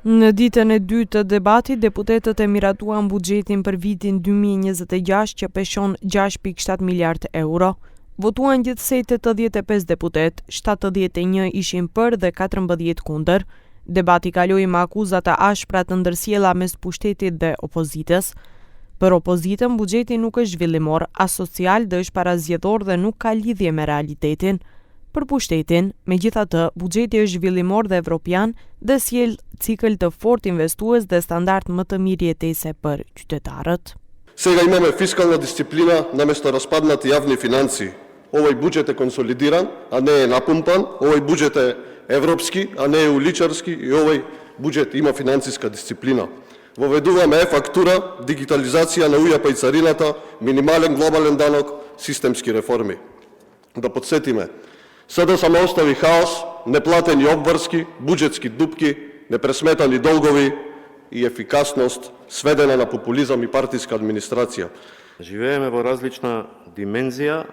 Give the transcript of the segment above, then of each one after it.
Në ditën e dytë të debatit, deputetët e miratuan buxhetin për vitin 2026 që peshon 6.7 miliard euro. Votuan gjithsej 85 deputet, 71 ishin për dhe 14 kundër. Debati kaloi me akuza të ashpra të ndërsjella mes pushtetit dhe opozitës. Për opozitën, buxheti nuk është zhvillimor, as social dhe është parazgjedhor dhe nuk ka lidhje me realitetin. Për pushtetin, megjithatë, buxheti është zhvillimor dhe evropian dhe sjell cikël të fortë investues dhe standard më të mirë jetese për qytetarët. Сега имаме фискална дисциплина наместо разпаднати јавни финанси. Овој буџет е консолидиран, а не е напумпан, овој буџет е европски, а не е уличарски и овој буџет има финансиска дисциплина. Воведуваме е-фактура, дигитализација на УЈП и царината, минимален глобален данок, системски реформи. Да подсетиме, sada samo ostavi хаос, неплатени обврски, буџетски дупки, непресметани долгови и ефикасност сведена на популизам и партиска администрација. Живееме во различна димензија,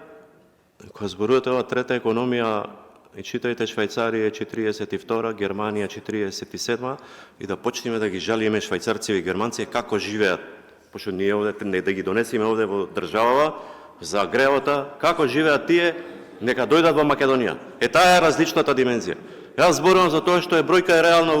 која зборувате ова трета економија, и читајте Швајцарија е 42, Германија 47, и да почнеме да ги жалиме швајцарци и германци како живеат. Пошто ние овде не да ги донесеме овде во државава за гревота, како живеат тие, нека дојдат во Македонија. Таа е различната димензија. Јас зборувам за тоа што е бројка е реално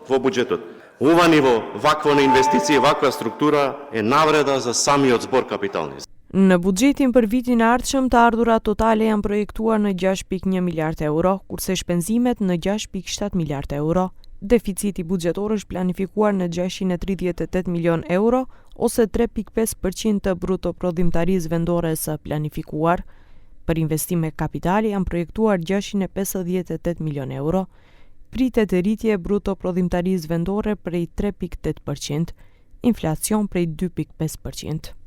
во буџетот. Ова ниво, вакво на инвестиции, ваква структура е навреда за самиот збор капитални. Në buxhetin për vitin e ardhshëm, të ardhurat totale janë projektuar në 6.1 miliard euro, kurse shpenzimet në 6.7 miliard euro. Deficiti buxhetor është planifikuar në 638 milion euro, ose 3.5% të brutoprodhimtarisë vendore së planifikuar. Për investime kapitali janë projektuar 658 milion euro, pritet e rritje brutoprodhimtarisë vendore prej 3.8%, inflacion prej 2.5%.